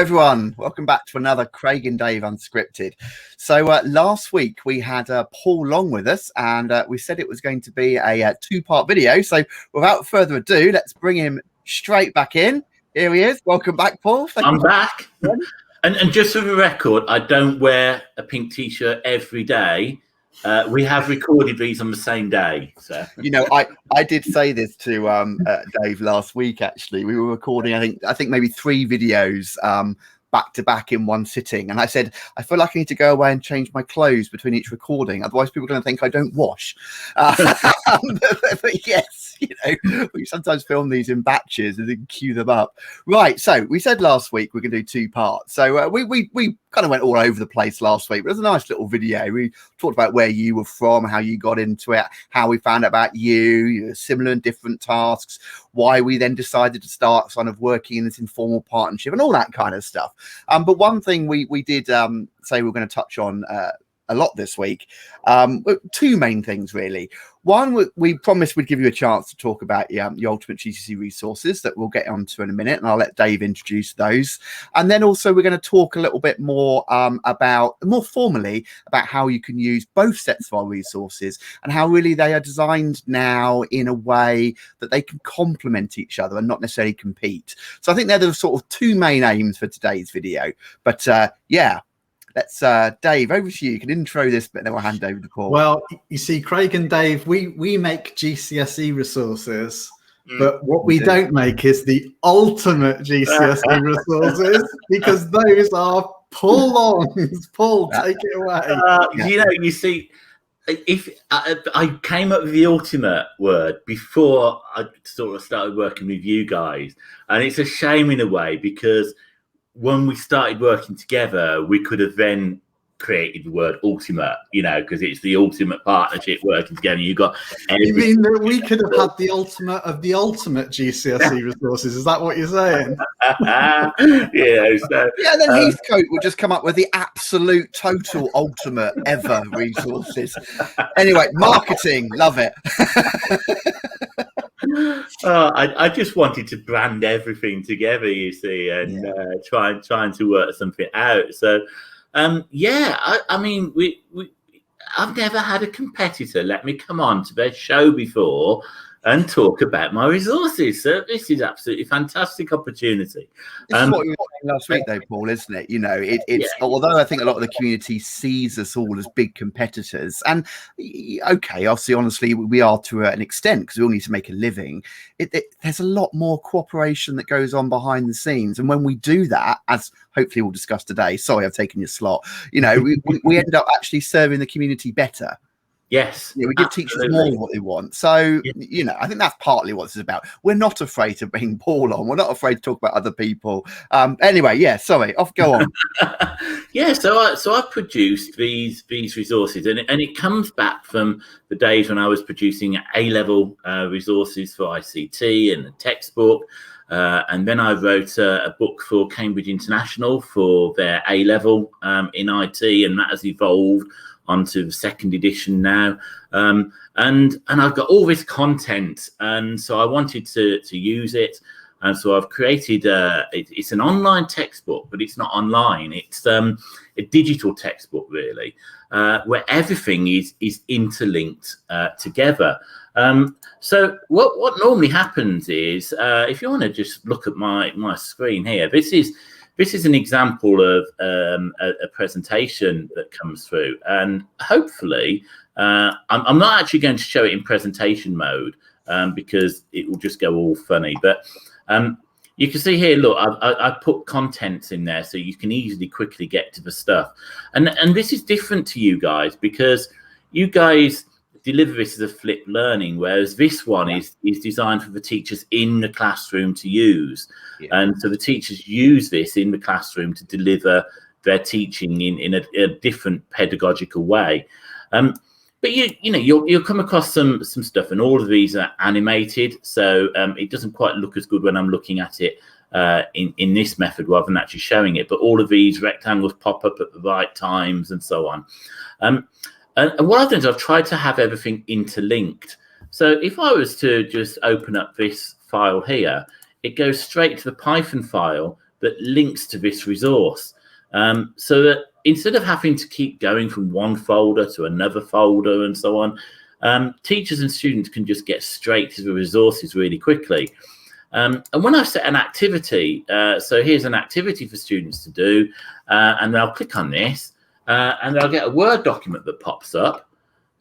everyone. Welcome back to another Craig and Dave Unscripted. So last week we had Paul Long with us, and we said it was going to be a two-part video. So without further ado, let's bring him straight back in. Here he is. Welcome back, Paul. I'm back. And just for the record, I don't wear a pink T-shirt every day. We have recorded these on the same day. So you know, I did say this to Dave last week. Actually, we were recording. I think maybe 3 videos back to back in one sitting, and I said I feel like I need to go away and change my clothes between each recording. Otherwise, people are going to think I don't wash. But yes, you know, we sometimes film these in batches and then queue them up. Right. So we said last week we're going to do 2 parts. So we kind of went all over the place last week, but it was a nice little video. We talked about where you were from, how you got into it, how we found out about you, similar and different tasks, why we then decided to start kind of working in this informal partnership and all that kind of stuff. But one thing we did say we were going to touch on a lot this week, 2 main things really. One, we promised we'd give you a chance to talk about the ultimate GCSE resources that we'll get onto in a minute, and I'll let Dave introduce those. And then also we're going to talk a little bit more more formally about how you can use both sets of our resources and how really they are designed now in a way that they can complement each other and not necessarily compete. So I think they're the sort of 2 main aims for today's video. But yeah. Let's Dave, over to you. You can intro this bit, then we'll hand over to Paul. Well, you see, Craig and Dave, we make GCSE resources, but what we don't make is the ultimate GCSE resources, because those are Paul Longs. Paul, take it away. You know, you see, if I came up with the ultimate word before I sort of started working with you guys, and it's a shame in a way, because when we started working together, we could have then created the word ultimate, you know, because it's the ultimate partnership working together. You got. You mean that we could have had the ultimate of the ultimate GCSE resources? Is that what you're saying? Yeah. So, yeah. Then Heathcote would just come up with the absolute total ultimate ever resources. Anyway, marketing, love it. I just wanted to brand everything together, you see, and trying to work something out. So, I mean, I've never had a competitor let me come on to their show before and talk about my resources. So this is absolutely fantastic opportunity. This is what we were saying last week, though, Paul, isn't it? You know, it's although I think a lot of the community sees us all as big competitors, and okay, obviously, honestly, we are to an extent because we all need to make a living. There's a lot more cooperation that goes on behind the scenes, and when we do that, as hopefully we'll discuss today. Sorry, I've taken your slot. You know, we end up actually serving the community better. Yes, we give teachers more what they want. So, you know, I think that's partly what this is about. We're not afraid of being Paul on. We're not afraid to talk about other people. Anyway, sorry, go on. So I've produced these resources, and it comes back from the days when I was producing A-level resources for ICT and the textbook. And then I wrote a book for Cambridge International for their A-level in IT, and that has evolved onto the 2nd edition now, and I've got all this content, and so I wanted to use it, and so I've created it's an online textbook, but it's not online. It's a digital textbook, really, where everything is interlinked together. So what normally happens is, if you want to just look at my screen here, this is an example of a presentation that comes through, and hopefully I'm not actually going to show it in presentation mode because it will just go all funny. But you can see here, look, I put contents in there so you can easily quickly get to the stuff. And this is different to you guys because you guys deliver this as a flipped learning, whereas this one is designed for the teachers in the classroom to use. And so the teachers use this in the classroom to deliver their teaching in a different pedagogical way. But you'll come across some stuff, and all of these are animated, so it doesn't quite look as good when I'm looking at it in this method rather than actually showing it. But all of these rectangles pop up at the right times and so on. And what I've done is I've tried to have everything interlinked. So if I was to just open up this file here, it goes straight to the Python file that links to this resource, so that instead of having to keep going from one folder to another folder and so on, teachers and students can just get straight to the resources really quickly. And when I've set an activity, so here's an activity for students to do, and they'll click on this, and they'll get a Word document that pops up.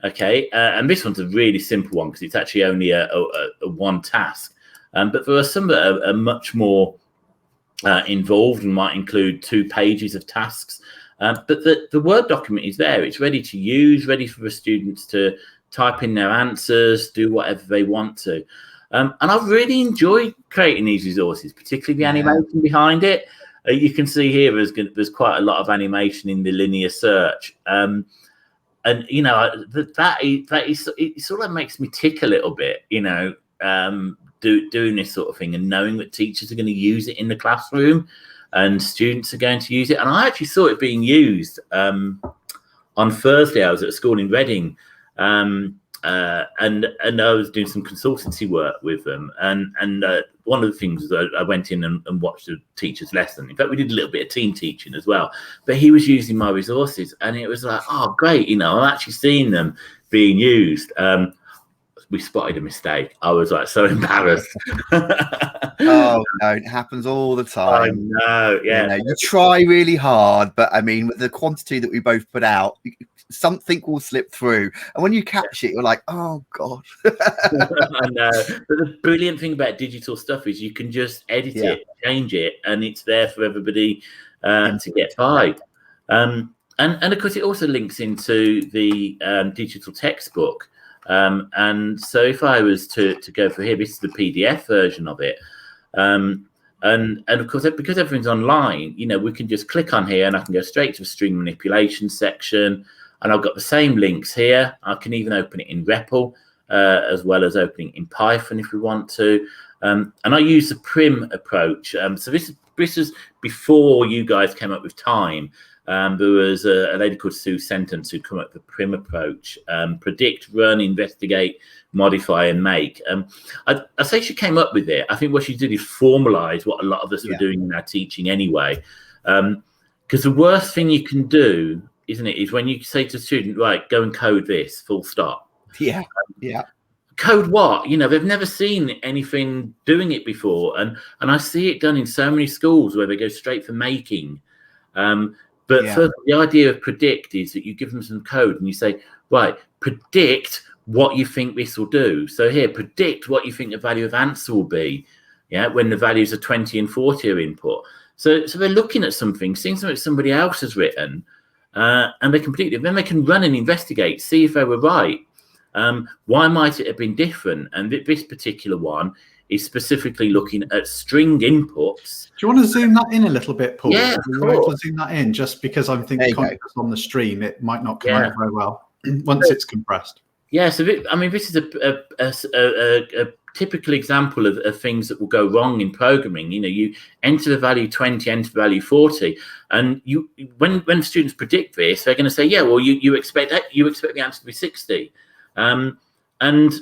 Okay, and this one's a really simple one because it's actually only a one task. But there are some that are much more involved and might include 2 pages of tasks. But the Word document is there. It's ready to use, ready for the students to type in their answers, do whatever they want to. And I've really enjoyed creating these resources, particularly the animation behind it. You can see here there's quite a lot of animation in the linear search. And you know, that is it sort of makes me tick a little bit, you know, doing this sort of thing and knowing that teachers are going to use it in the classroom and students are going to use it. And I actually saw it being used on Thursday. I was at a school in Reading, and I was doing some consultancy work with them. And one of the things was I went in and watched the teacher's lesson. In fact, we did a little bit of team teaching as well. But he was using my resources, and it was like, oh, great, you know, I'm actually seeing them being used. We spotted a mistake. I was like so embarrassed. Oh no, it happens all the time. I know, yeah. You try really hard, but I mean, with the quantity that we both put out, something will slip through, and when you catch it, you're like, oh god. I know. But the brilliant thing about digital stuff is you can just edit it, change it, and it's there for everybody to get by. And of course, it also links into the digital textbook. And so if I was to go for here, this is the PDF version of it. And of course, because everything's online, you know, we can just click on here and I can go straight to the string manipulation section. And I've got the same links here. I can even open it in REPL, as well as opening in Python if we want to. And I use the Prim approach. So this is before you guys came up with time. There was a lady called Sue Sentence who came up with the Prim approach: predict, run, investigate, modify, and make. I say she came up with it. I think what she did is formalize what a lot of us were doing in our teaching anyway. Because the worst thing you can do, isn't it, is when you say to a student, right, go and code this, full stop. Yeah. Code what? You know, they've never seen anything doing it before. And I see it done in so many schools where they go straight for making. But first, the idea of predict is that you give them some code and you say, right, predict what you think this will do. So here, predict what you think the value of answer will be, when the values are 20 and 40 are input. So they're looking at something, seeing something somebody else has written, and they can predict it. Then they can run and investigate, see if they were right. Why might it have been different? And this particular one is specifically looking at string inputs. Do you want to zoom that in a little bit, Paul? Yeah, of course. To zoom that in, just because I'm thinking on the stream, it might not come out very well once it's compressed. Yeah, so this is a typical example of things that will go wrong in programming. You know, you enter the value 20, enter the value 40, and when students predict this, they're going to say, yeah, well, you expect the answer to be 60, and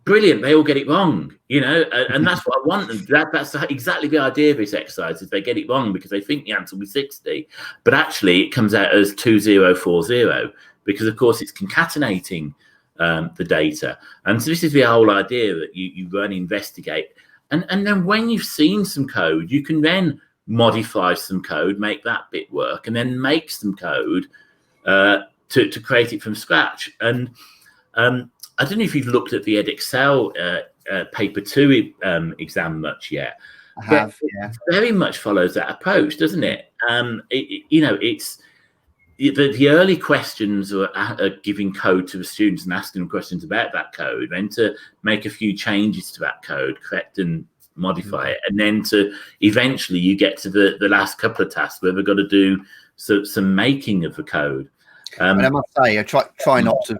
brilliant, they all get it wrong, you know, and that's what I want. And that's exactly the idea of this exercise, is they get it wrong because they think the answer will be 60, but actually it comes out as 2040, because of course it's concatenating the data. And so this is the whole idea, that you run, investigate, and then when you've seen some code, you can then modify some code, make that bit work, and then make some code to create it from scratch. And I don't know if you've looked at the Edexcel paper 2 exam much yet. I have, It very much follows that approach, doesn't it? It's the early questions are giving code to the students and asking them questions about that code, then to make a few changes to that code, correct and modify it, and then to eventually you get to the last couple of tasks where they've got to do some making of the code. And I must say, I try not to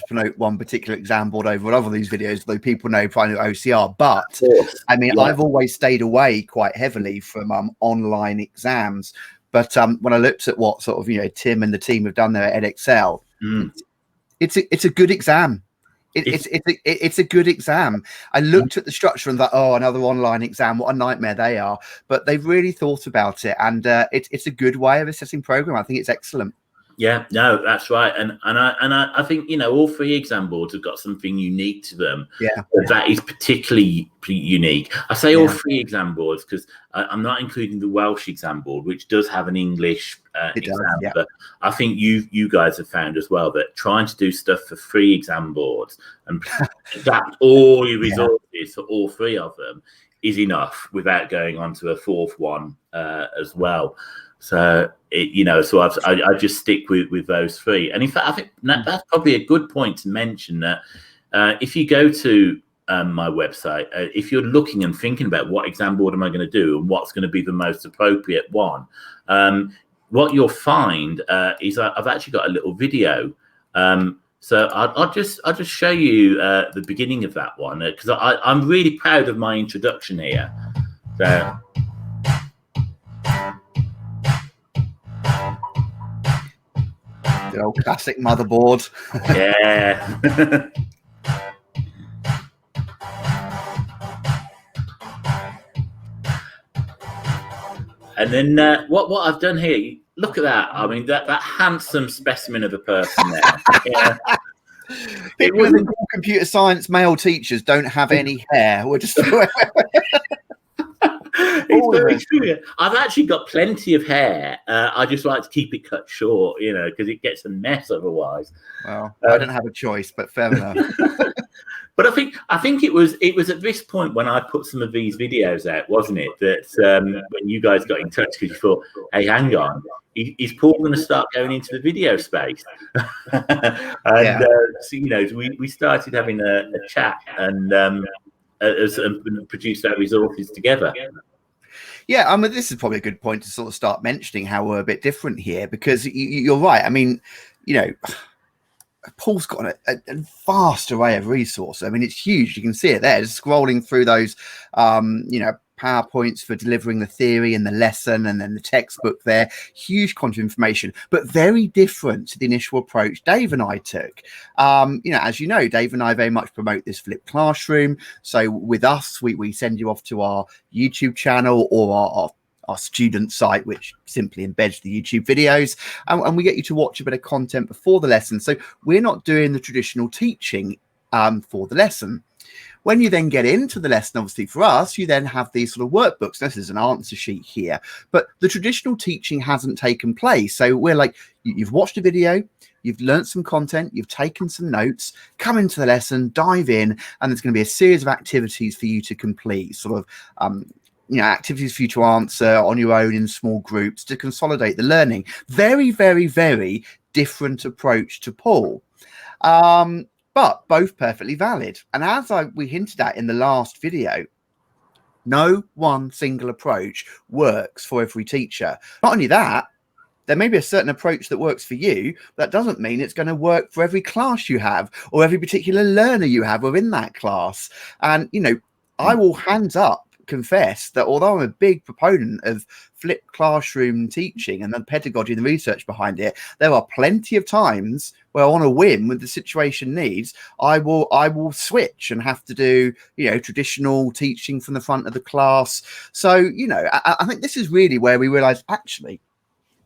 promote one particular exam board over other of these videos, though people know probably OCR. But I mean, I've always stayed away quite heavily from online exams. But when I looked at what sort of Tim and the team have done there at Edexcel, it's a good exam. It's a good exam. I looked at the structure and thought, oh, another online exam, what a nightmare they are. But they've really thought about it, and it's a good way of assessing program. I think it's excellent. Yeah, no, that's right, and I think all 3 exam boards have got something unique to them. Yeah, that is particularly unique. I say all 3 exam boards because I'm not including the Welsh exam board, which does have an English exam. Yeah. But I think you guys have found as well that trying to do stuff for 3 exam boards and adapt all your resources for all 3 of them is enough without going on to a 4th one as well. So I just stick with those 3. And in fact, I think that's probably a good point to mention that if you go to my website, if you're looking and thinking about what exam board am I going to do and what's going to be the most appropriate one, what you'll find is I've actually got a little video. So I'll just show you the beginning of that one because I'm really proud of my introduction here. So. The old classic motherboard. Yeah. And then what I've done here, look at that. I mean, that handsome specimen of a person there. Yeah. People in computer science male teachers don't have any hair. We're just It's very true. I've actually got plenty of hair. I just like to keep it cut short, because it gets a mess otherwise. Well, I don't have a choice, but fair enough. But I think it was at this point when I put some of these videos out, wasn't it? That when you guys got in touch because you thought, hey, hang on, is Paul going to start going into the video space? And so, we started having a chat and produced our resources together. Yeah, I mean, this is probably a good point to sort of start mentioning how we're a bit different here because you're right. I mean, Paul's got a vast array of resources. I mean, it's huge. You can see it there. Just scrolling through those, PowerPoints for delivering the theory and the lesson, and then the textbook there. Huge quantity of information, but very different to the initial approach Dave and I took. As you know, Dave and I very much promote this flipped classroom. So with us, we send you off to our YouTube channel or our student site, which simply embeds the YouTube videos, and we get you to watch a bit of content before the lesson. So we're not doing the traditional teaching for the lesson. When you then get into the lesson, obviously for us, you then have these sort of workbooks. This is an answer sheet here, but the traditional teaching hasn't taken place. So we're like, you've watched a video, you've learned some content, you've taken some notes, come into the lesson, dive in, and there's going to be a series of activities for you to complete, sort of, activities for you to answer on your own in small groups to consolidate the learning. Very, very, very different approach to Paul. But both perfectly valid. And as we hinted at in the last video, no one single approach works for every teacher. Not only that, there may be a certain approach that works for you. That doesn't mean it's going to work for every class you have or every particular learner you have within that class. And, I will hands up confess that although I'm a big proponent of flipped classroom teaching and the pedagogy and the research behind it, there are plenty of times where on a whim, when the situation needs, I will switch and have to do traditional teaching from the front of the class. So I think this is really where we realize actually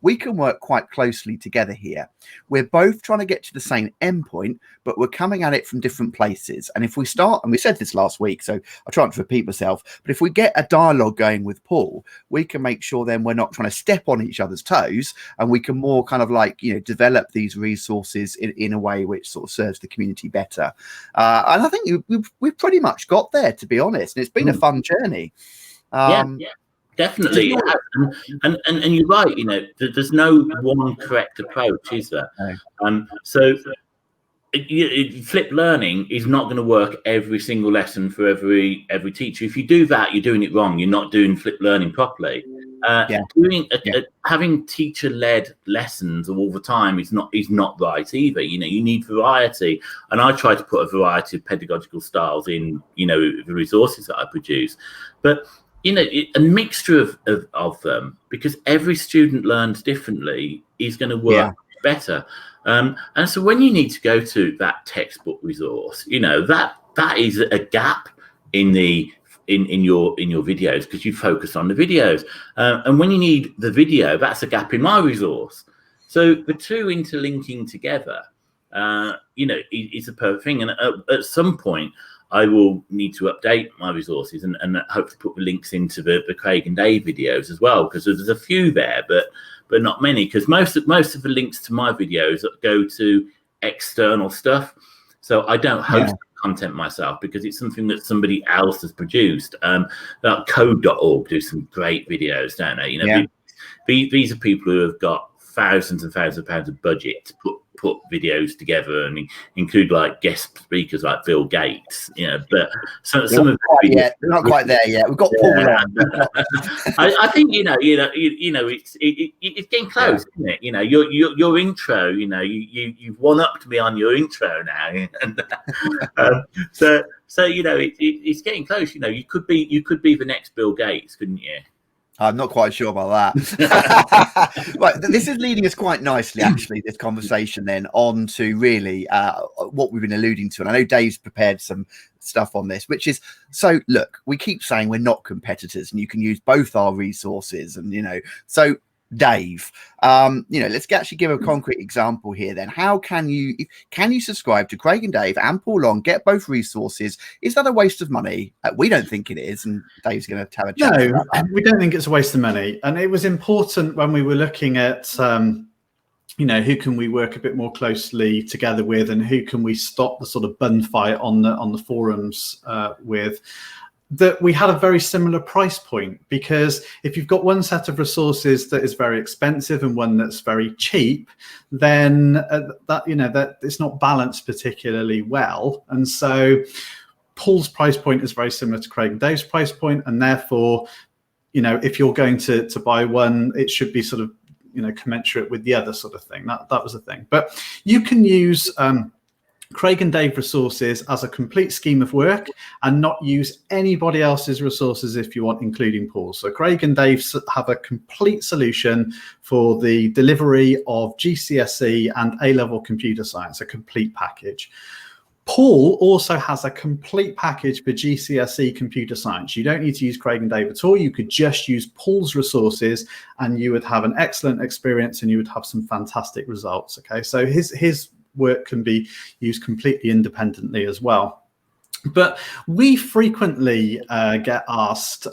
we can work quite closely together here. We're both trying to get to the same endpoint, but we're coming at it from different places. And if we start, and we said this last week, so I try not to repeat myself, but if we get a dialogue going with Paul, we can make sure then we're not trying to step on each other's toes, and we can more kind of develop these resources in a way which sort of serves the community better. And I think we've pretty much got there, to be honest. And it's been a fun journey. Yeah. Definitely, and you're right. There's no one correct approach, is there? No. So flipped learning is not going to work every single lesson for every teacher. If you do that, you're doing it wrong. You're not doing flipped learning properly. Having teacher-led lessons all the time is not right either. You need variety, and I try to put a variety of pedagogical styles in the resources that I produce, but a mixture of them, because every student learns differently, is going to work better. And so when you need to go to that textbook resource, that is a gap in your videos, because you focus on the videos. And when you need the video, that's a gap in my resource. So the two interlinking together, is a perfect thing. And at some point, I will need to update my resources and hopefully put the links into the Craig and Dave videos as well, because there's a few there, but not many, because most of the links to my videos go to external stuff. So I don't host content myself, because it's something that somebody else has produced. Like code.org do some great videos, don't they? These are people who have got thousands and thousands of pounds of budget to put videos together, and include like guest speakers like Bill Gates, but some of the they're not quite there yet. We've got Paul on. I think it's getting close, isn't it? Your intro, you've one-upped me on your intro now, and so it's getting close. You could be the next Bill Gates, couldn't you? I'm not quite sure about that. Right, this is leading us quite nicely, actually, this conversation then on to really what we've been alluding to. And I know Dave's prepared some stuff on this, which is, so look, we keep saying we're not competitors and you can use both our resources. And, so Dave, let's actually give a concrete example here then. How can you subscribe to Craig and Dave and Paul Long, get both resources? Is that a waste of money? We don't think it is, and Dave's going to have a chat. No, we don't think it's a waste of money. And it was important when we were looking at who can we work a bit more closely together with, and who can we stop the sort of bun fight on the forums with, that we had a very similar price point. Because if you've got one set of resources that is very expensive and one that's very cheap, then that it's not balanced particularly well. And so Paul's price point is very similar to Craig and Dave's price point, and therefore, if you're going to buy one, it should be sort of commensurate with the other sort of thing. That was the thing. But you can use Craig and Dave resources as a complete scheme of work and not use anybody else's resources if you want, including Paul's. So Craig and Dave have a complete solution for the delivery of GCSE and A-level computer science, a complete package. Paul also has a complete package for GCSE computer science. You don't need to use Craig and Dave at all. You could just use Paul's resources and you would have an excellent experience and you would have some fantastic results. Okay, so his work can be used completely independently as well. But we frequently get asked,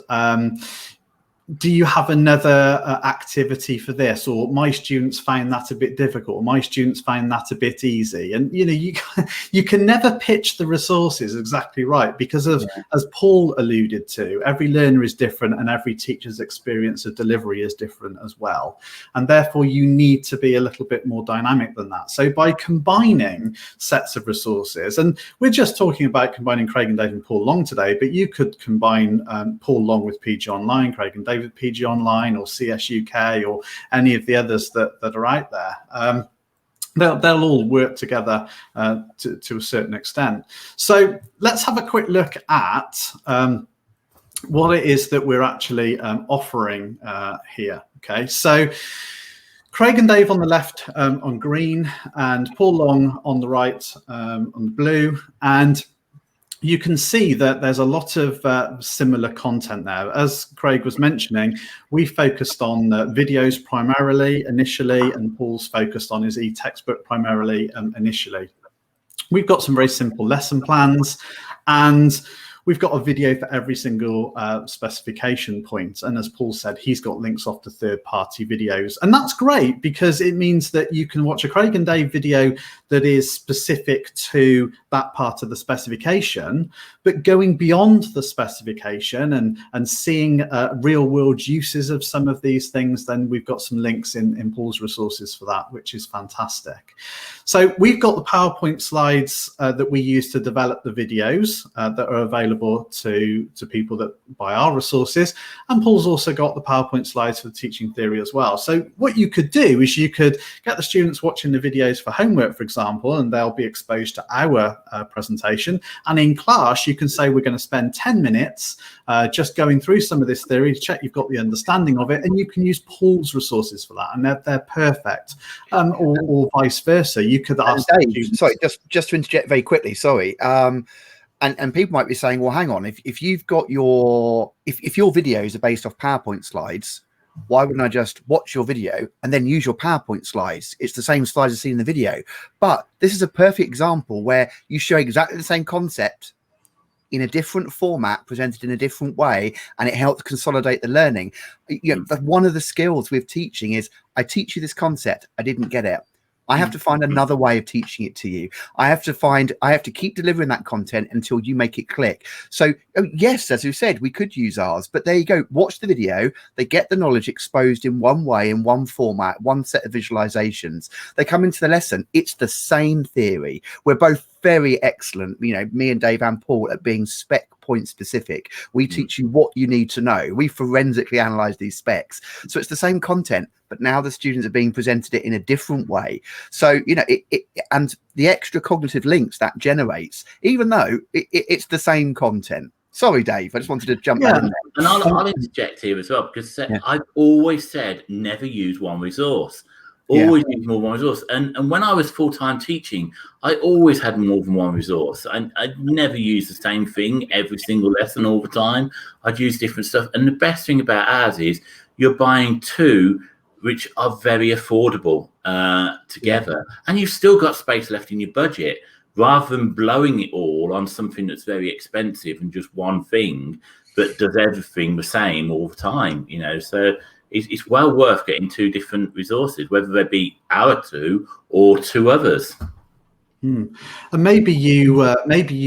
do you have another activity for this? Or my students find that a bit difficult. Or my students find that a bit easy. And you can never pitch the resources exactly right, because as Paul alluded to, every learner is different and every teacher's experience of delivery is different as well. And therefore you need to be a little bit more dynamic than that. So by combining sets of resources, and we're just talking about combining Craig and Dave and Paul Long today, but you could combine Paul Long with PG Online, Craig and Dave with PG Online, or CS UK, or any of the others that are out there. They'll all work together to a certain extent. So let's have a quick look at what it is that we're actually offering here. Okay, so Craig and Dave on the left on green, and Paul Long on the right on the blue. And you can see that there's a lot of similar content there. As Craig was mentioning, we focused on videos primarily initially, and Paul's focused on his e-textbook primarily initially. We've got some very simple lesson plans, and we've got a video for every single specification point. And as Paul said, he's got links off to third-party videos. And that's great, because it means that you can watch a Craig and Dave video that is specific to that part of the specification, but going beyond the specification and seeing real-world uses of some of these things, then we've got some links in Paul's resources for that, which is fantastic. So we've got the PowerPoint slides that we use to develop the videos that are available available to people that buy our resources. And Paul's also got the PowerPoint slides for the teaching theory as well. So what you could do is you could get the students watching the videos for homework, for example, and they'll be exposed to our presentation. And in class, you can say we're going to spend 10 minutes just going through some of this theory to check you've got the understanding of it. And you can use Paul's resources for that. And they're perfect. Or vice versa. You could ask Dave, sorry, just to interject very quickly, sorry. And people might be saying, well, hang on, if you've got if your videos are based off PowerPoint slides, why wouldn't I just watch your video and then use your PowerPoint slides? It's the same slides as seen in the video. But this is a perfect example where you show exactly the same concept in a different format, presented in a different way, and it helps consolidate the learning. One of the skills with teaching is I teach you this concept, I didn't get it. I have to find another way of teaching it to you. I have to keep delivering that content until you make it click. So yes, as you said, we could use ours, but there you go. Watch the video. They get the knowledge exposed in one way, in one format, one set of visualizations. They come into the lesson. It's the same theory. We're both very excellent, me and Dave and Paul, at being spec point specific. We teach you what you need to know. We forensically analyze these specs. So it's the same content, but now the students are being presented it in a different way. So, and the extra cognitive links that generates, even though it's the same content. Sorry, Dave, I just wanted to jump in there. And I'll interject here as well, because I've always said never use one resource. Always use more than one resource. And when I was full-time teaching, I always had more than one resource. I'd never use the same thing every single lesson all the time. I'd use different stuff. And the best thing about ours is you're buying two which are very affordable together. And you've still got space left in your budget, rather than blowing it all on something that's very expensive and just one thing that does everything the same all the time, So it's well worth getting two different resources, whether they be our two or two others. And maybe you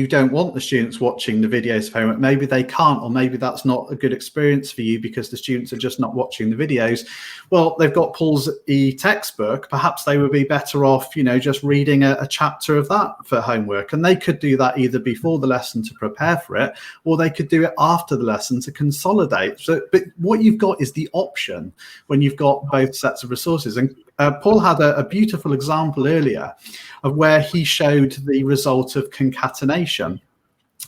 don't want the students watching the videos of homework. Maybe they can't, or maybe that's not a good experience for you because the students are just not watching the videos. Well, they've got Paul's e-textbook. Perhaps they would be better off, just reading a chapter of that for homework. And they could do that either before the lesson to prepare for it, or they could do it after the lesson to consolidate. So, but what you've got is the option when you've got both sets of resources. And Paul had a beautiful example earlier of where he showed the result of concatenation.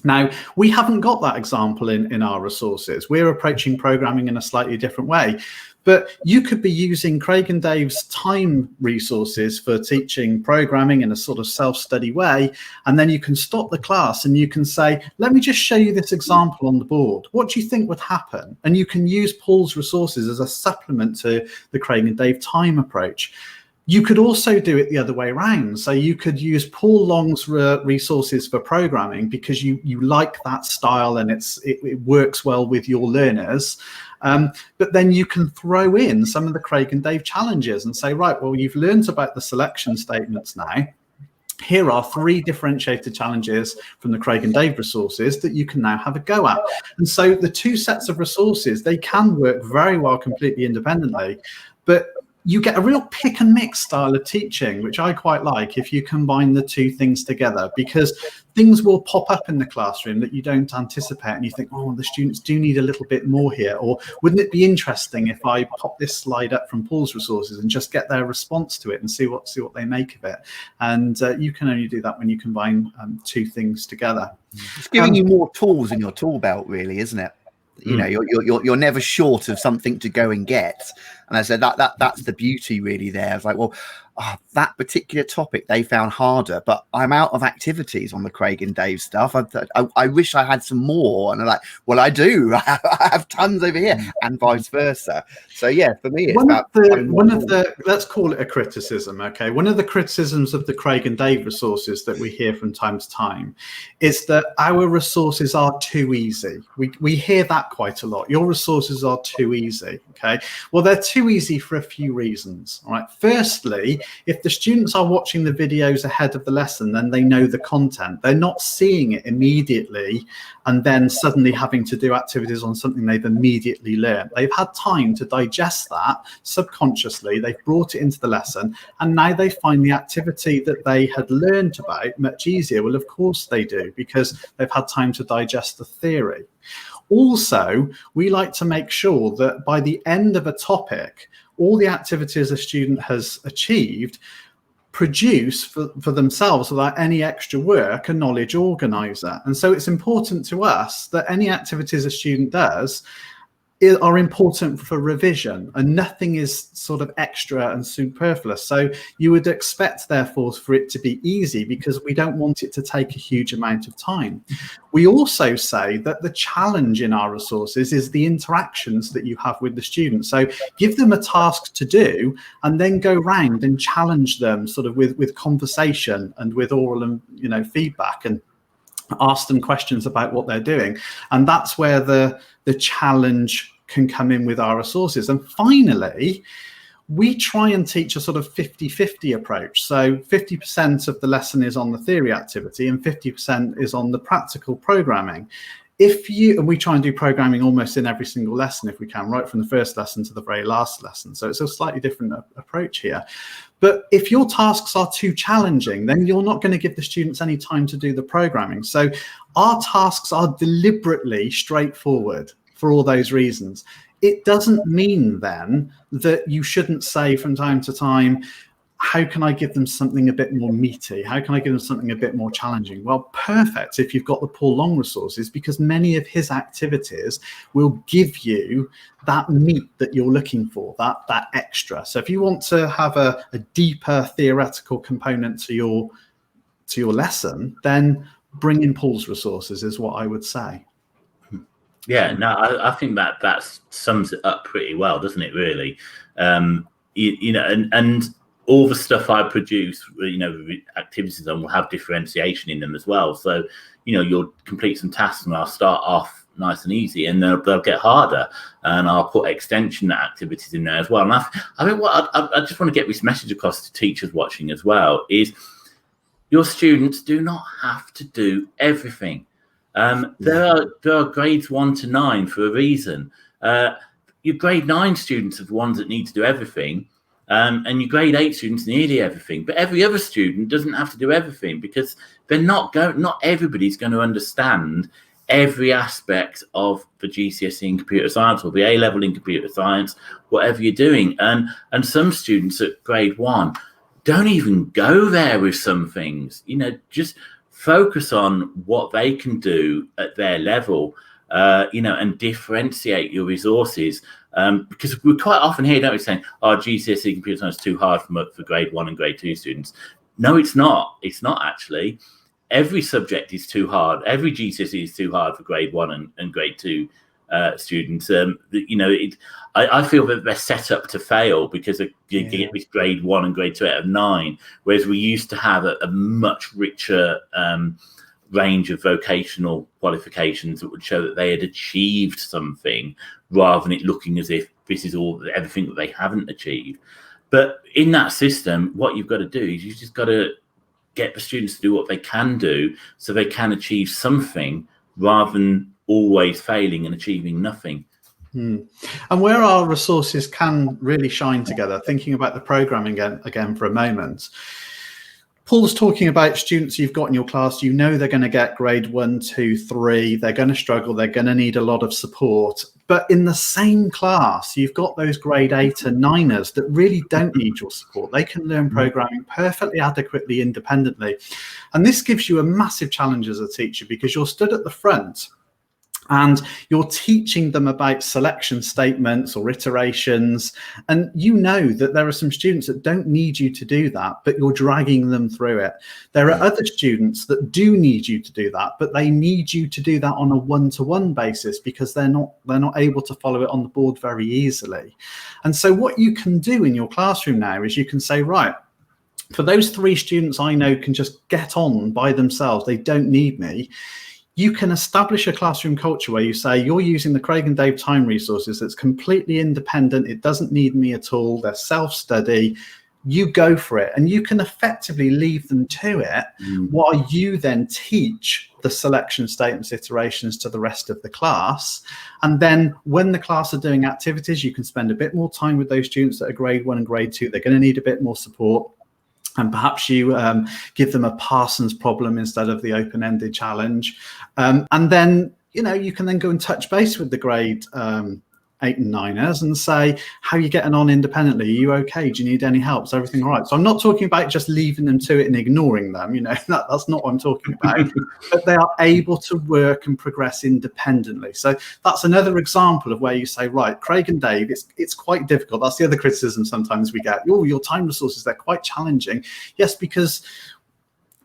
Now, we haven't got that example in our resources. We're approaching programming in a slightly different way. But you could be using Craig and Dave's time resources for teaching programming in a sort of self-study way. And then you can stop the class and you can say, let me just show you this example on the board. What do you think would happen? And you can use Paul's resources as a supplement to the Craig and Dave time approach. You could also do it the other way around. So you could use Paul Long's resources for programming because you like that style and it works well with your learners. But then you can throw in some of the Craig and Dave challenges and say, right, well, you've learned about the selection statements now. Here are 3 differentiated challenges from the Craig and Dave resources that you can now have a go at. And so the 2 sets of resources, they can work very well completely independently, but you get a real pick and mix style of teaching, which I quite like if you combine the 2 things together, because things will pop up in the classroom that you don't anticipate and you think, oh, the students do need a little bit more here, or wouldn't it be interesting if I pop this slide up from Paul's resources and just get their response to it and see what they make of it. And you can only do that when you combine 2 things together. It's giving you more tools in your tool belt, really, isn't it? You're never short of something to go and get. And I said that's the beauty really there. It's like, well, that particular topic they found harder, but I'm out of activities on the Craig and Dave stuff. I wish I had some more. And I'm like, well, I do. I have tons over here, and vice versa. So yeah, for me, it's one of the let's call it a criticism. Okay, one of the criticisms of the Craig and Dave resources that we hear from time to time is that our resources are too easy. We hear that quite a lot. Your resources are too easy. Okay, well, they're too easy for a few reasons. All right, firstly, if the students are watching the videos ahead of the lesson, then they know the content. They're not seeing it immediately and then suddenly having to do activities on something they've immediately learned. They've had time to digest that subconsciously. They've brought it into the lesson, and now they find the activity that they had learned about much easier. Well, of course they do, because they've had time to digest the theory. Also, we like to make sure that by the end of a topic, all the activities a student has achieved produce for themselves, without any extra work, a knowledge organizer. And so it's important to us that any activities a student does are important for revision, and nothing is sort of extra and superfluous. So you would expect, therefore, for it to be easy, because we don't want it to take a huge amount of time. We also say that the challenge in our resources is the interactions that you have with the students. So give them a task to do, and then go round and challenge them sort of with conversation and with oral and feedback, and ask them questions about what they're doing. And that's where the challenge can come in with our resources. And finally, we try and teach a sort of 50-50 approach. So 50% of the lesson is on the theory activity and 50% is on the practical programming. And we try and do programming almost in every single lesson if we can, right from the first lesson to the very last lesson. So it's a slightly different approach here. But if your tasks are too challenging, then you're not going to give the students any time to do the programming. So our tasks are deliberately straightforward for all those reasons. It doesn't mean then that you shouldn't say from time to time, how can I give them something a bit more meaty? How can I give them something a bit more challenging? Well, perfect if you've got the Paul Long resources, because many of his activities will give you that meat that you're looking for, that extra. So if you want to have a deeper theoretical component to your lesson, then bring in Paul's resources is what I would say. Yeah, no, I think that sums it up pretty well, doesn't it, really? And all the stuff I produce, activities on will have differentiation in them as well. So, you'll complete some tasks and I'll start off nice and easy, and they'll get harder, and I'll put extension activities in there as well. And I mean, what I just want to get this message across to teachers watching as well is, your students do not have to do everything. There are grades 1 to 9 for a reason. Your grade 9 students are the ones that need to do everything. And your grade 8 students nearly everything, but every other student doesn't have to do everything, because not everybody's going to understand every aspect of the GCSE in computer science or the A level in computer science, whatever you're doing. And some students at grade 1 don't even go there with some things. Just focus on what they can do at their level, and differentiate your resources. Because we quite often hear, don't we, saying, GCSE Computer Science is too hard for grade 1 and grade 2 students. No, it's not. It's not actually. Every subject is too hard. Every GCSE is too hard for grade 1 and grade 2 students. I feel that they're set up to fail because you get this grade 1 and grade 2 out of 9, whereas we used to have a much richer range of vocational qualifications that would show that they had achieved something, rather than it looking as if this is everything that they haven't achieved. But in that system, what you've got to do is you've just got to get the students to do what they can do, so they can achieve something, rather than always failing and achieving nothing. And where our resources can really shine together, thinking about the programming again for a moment, Paul's talking about students you've got in your class. They're going to get grade 1, 2, 3. They're going to struggle. They're going to need a lot of support. But in the same class, you've got those grade 8 and 9ers that really don't need your support. They can learn programming perfectly adequately independently. And this gives you a massive challenge as a teacher, because you're stood at the front and you're teaching them about selection statements or iterations. And that there are some students that don't need you to do that, but you're dragging them through it. There are other students that do need you to do that, but they need you to do that on a one-to-one basis, because they're not able to follow it on the board very easily. And so what you can do in your classroom now is you can say, right, for those 3 students I know can just get on by themselves, they don't need me. You can establish a classroom culture where you say, you're using the Craig and Dave time resources that's completely independent. It doesn't need me at all. They're self-study. you go for it, and you can effectively leave them to it while you then teach the selection statements iterations to the rest of the class. And then when the class are doing activities, you can spend a bit more time with those students that are grade 1 and grade 2. They're going to need a bit more support. And perhaps you give them a Parsons problem instead of the open-ended challenge. And then, you can then go and touch base with the grade 8 and 9ers and say, how are you getting on independently? Are you okay? Do you need any help? Is everything all right? So I'm not talking about just leaving them to it and ignoring them. That's not what I'm talking about. But they are able to work and progress independently. So that's another example of where you say, right, Craig and Dave, it's quite difficult. That's the other criticism sometimes we get. Oh, your time resources, they're quite challenging. Yes, because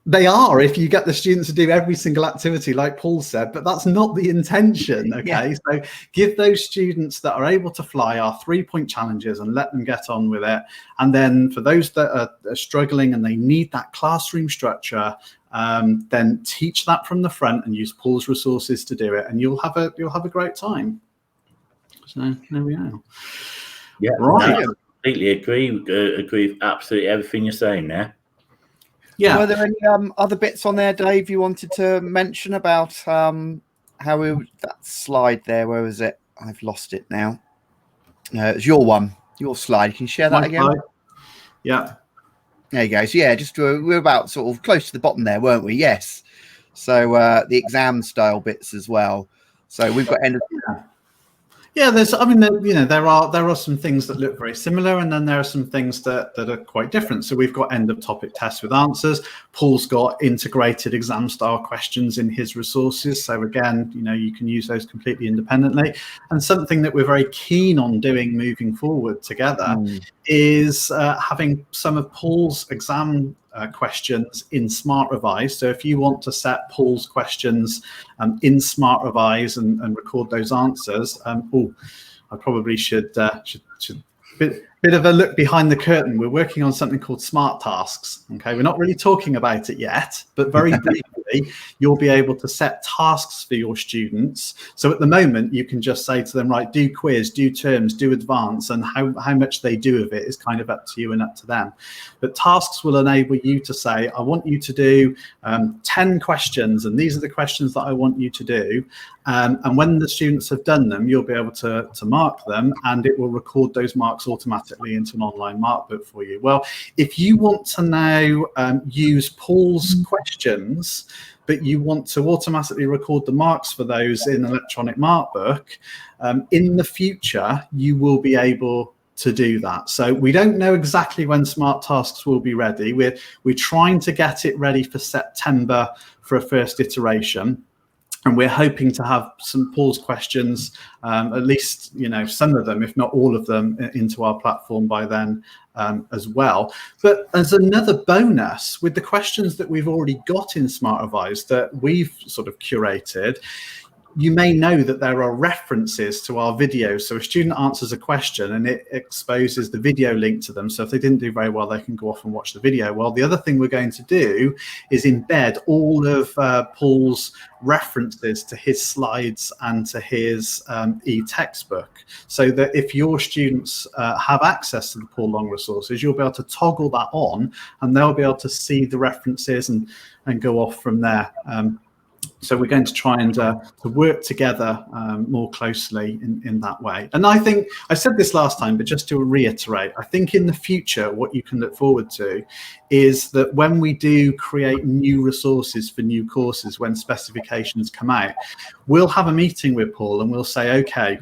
they are, if you get the students to do every single activity, like Paul said, but that's not the intention, okay? So give those students that are able to fly our 3-point challenges and let them get on with it. And then for those that are struggling and they need that classroom structure, then teach that from the front and use Paul's resources to do it, and you'll have a great time. So there we go. Yeah, right. I completely agree with absolutely everything you're saying there. Yeah. Were there any other bits on there, Dave, you wanted to mention about that slide there? Where was it? I've lost it now. It's your slide. Can you share that again? Slide. Yeah. There you go. So yeah, just we're about sort of close to the bottom there, weren't we? Yes. So the exam style bits as well. So we've got end of. Yeah, there are some things that look very similar, and then there are some things that are quite different. So we've got end of topic tests with answers. Paul's got integrated exam style questions in his resources. So again, you can use those completely independently. And something that we're very keen on doing moving forward together is having some of Paul's exam questions in Smart Revise. So if you want to set Paul's questions in Smart Revise and record those answers, I probably should bit of a look behind the curtain. We're working on something called Smart Tasks. Okay, we're not really talking about it yet, but very briefly, you'll be able to set tasks for your students. So at the moment, you can just say to them, right, do quiz, do terms, do advance, and how much they do of it is kind of up to you and up to them. But tasks will enable you to say, I want you to do 10 questions, and these are the questions that I want you to do. And when the students have done them, you'll be able to mark them, and it will record those marks automatically into an online mark book for you. Well, if you want to now use Paul's questions, but you want to automatically record the marks for those in an electronic mark book, in the future, you will be able to do that. So we don't know exactly when Smart Tasks will be ready. We're trying to get it ready for September for a first iteration. And we're hoping to have some Paul's questions, at least, some of them, if not all of them, into our platform by then as well. But as another bonus, with the questions that we've already got in Smart Revise that we've sort of curated, you may know that there are references to our videos. So a student answers a question and it exposes the video link to them. So if they didn't do very well, they can go off and watch the video. Well, the other thing we're going to do is embed all of Paul's references to his slides and to his e-textbook, so that if your students have access to the Paul Long resources, you'll be able to toggle that on and they'll be able to see the references and go off from there. So we're going to try and to work together more closely in that way. And I think I said this last time, but just to reiterate, I think in the future, what you can look forward to is that when we do create new resources for new courses, when specifications come out, we'll have a meeting with Paul and we'll say, okay,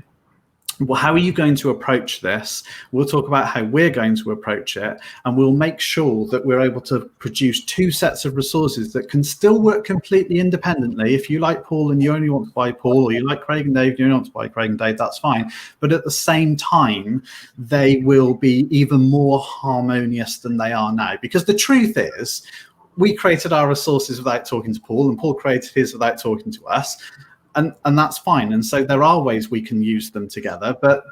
well, how are you going to approach this? We'll talk about how we're going to approach it, and we'll make sure that we're able to produce two sets of resources that can still work completely independently. If you like Paul and you only want to buy Paul, or you like Craig and Dave and you only want to buy Craig and Dave, that's fine. But at the same time, they will be even more harmonious than they are now. Because the truth is, we created our resources without talking to Paul, and Paul created his without talking to us. And that's fine. And so there are ways we can use them together, but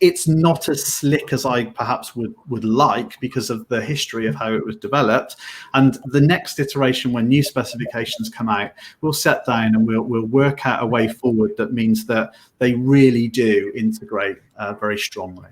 it's not as slick as I perhaps would like because of the history of how it was developed. And the next iteration, when new specifications come out, we'll sit down and we'll work out a way forward that means that they really do integrate very strongly.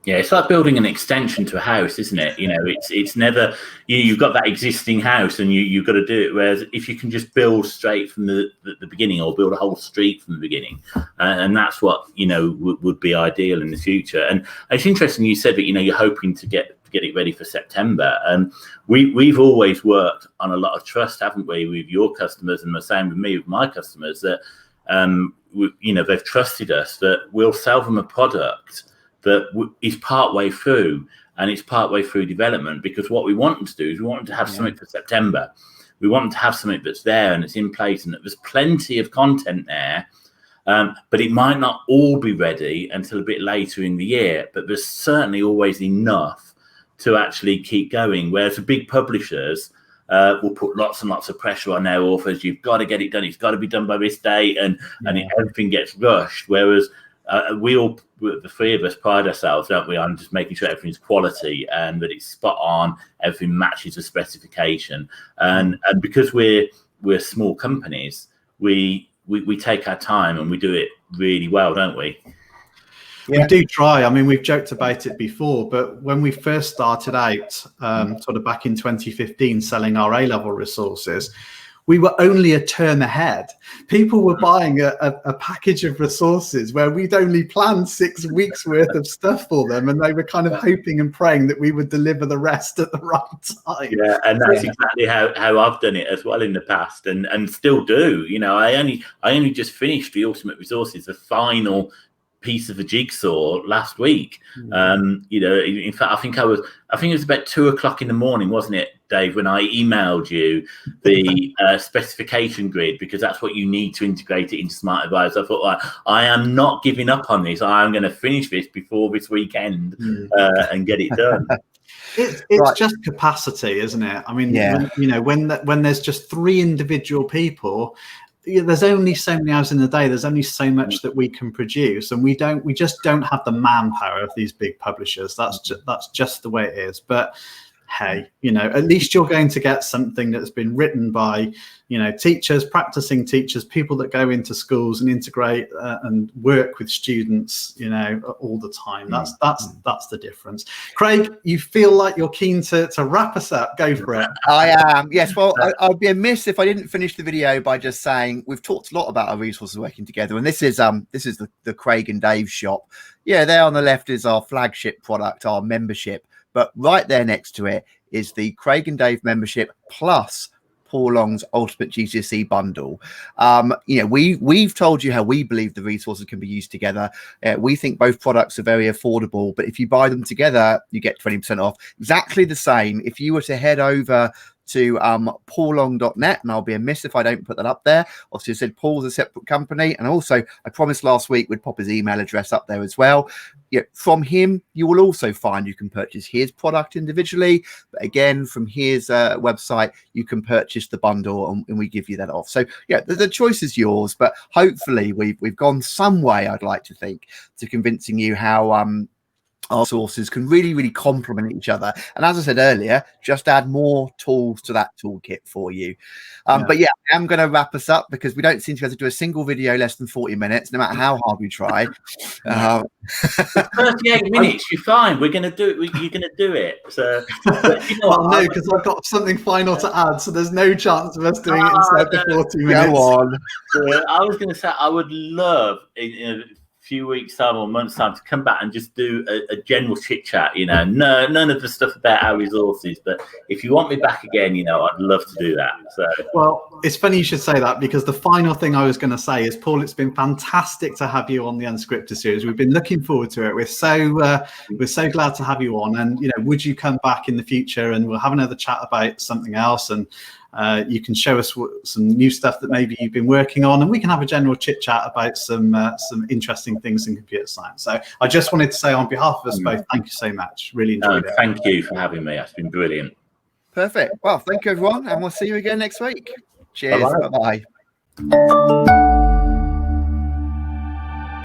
Yeah, it's like building an extension to a house, isn't it? You know, it's never you've got that existing house and you've got to do it. Whereas if you can just build straight from the beginning, or build a whole street from the beginning, and that's what would be ideal in the future. And it's interesting you said that you're hoping to get it ready for September. And we've always worked on a lot of trust, haven't we, with your customers, and the same with me with my customers, that they've trusted us that we'll sell them a product that is partway through, and it's partway through development, because what we want them to do is we want them to have something for September. We want them to have something that's there and it's in place, and that there's plenty of content there, but it might not all be ready until a bit later in the year, but there's certainly always enough to actually keep going. Whereas the big publishers will put lots and lots of pressure on their authors. You've got to get it done. It's got to be done by this date, and everything gets rushed. Whereas the three of us pride ourselves, don't we, on just making sure everything's quality and that it's spot on, everything matches the specification. And because we're small companies, we take our time and we do it really well, don't we? Yeah. We do try. I mean, we've joked about it before, but when we first started out, sort of back in 2015, selling our A-level resources, we were only a term ahead. People were buying a package of resources where we'd only planned 6 weeks worth of stuff for them, and they were kind of hoping and praying that we would deliver the rest at the right time. Yeah, and that's exactly how I've done it as well in the past, and still do. I only just finished the Ultimate Resources, the final piece of a jigsaw, last week. In fact, I think it was about 2:00 in the morning, wasn't it, Dave, when I emailed you the specification grid, because that's what you need to integrate it into Smart Advice. I thought, I am not giving up on this. I'm going to finish this before this weekend and get it done. It's just capacity, isn't it? I mean, when there's just 3 individual people, there's only so many hours in the day. There's only so much that we can produce, and we just don't have the manpower of these big publishers. That's just the way it is. But hey, at least you're going to get something that's been written by, teachers, practicing teachers, people that go into schools and integrate and work with students, all the time. That's the difference. Craig, you feel like you're keen to wrap us up. Go for it. I am. Yes. Well, I'd be amiss if I didn't finish the video by just saying we've talked a lot about our resources working together, and this is the Craig and Dave shop. Yeah, there on the left is our flagship product, our membership. But right there next to it is the Craig and Dave membership plus Paul Long's Ultimate GCSE bundle. We've told you how we believe the resources can be used together. We think both products are very affordable, but if you buy them together, you get 20% off. Exactly the same if you were to head over to paullong.net, and I'll be amiss if I don't put that up there. Obviously, I said Paul's a separate company, and also I promised last week we'd pop his email address up there as well. From him, you will also find you can purchase his product individually, but again, from his website, you can purchase the bundle, and we give you that off. So the choice is yours, but hopefully we've gone some way, I'd like to think, to convincing you how our sources can really, really complement each other. And as I said earlier, just add more tools to that toolkit for you. But I am going to wrap us up because we don't seem to be able to do a single video less than 40 minutes, no matter how hard we try. 38 minutes, you're fine. We're going to do it. You're going to do it. So, no, because I've got something final to add. So there's no chance of us doing it inside the 40 minutes. Go on. I was going to say, I would love few weeks time or months time to come back and just do a general chit chat, none of the stuff about our resources, but if you want me back again, I'd love to do that. So well, it's funny you should say that, because the final thing I was going to say is, Paul, it's been fantastic to have you on the Unscripted series. We've been looking forward to it. We're so glad to have you on, and would you come back in the future and we'll have another chat about something else, and you can show us some new stuff that maybe you've been working on, and we can have a general chit chat about some interesting things in computer science. So I just wanted to say on behalf of us both, thank you so much. Really enjoyed it. Thank you for having me. It's been brilliant. Perfect. Well, thank you everyone, and we'll see you again next week. Cheers. Bye-bye.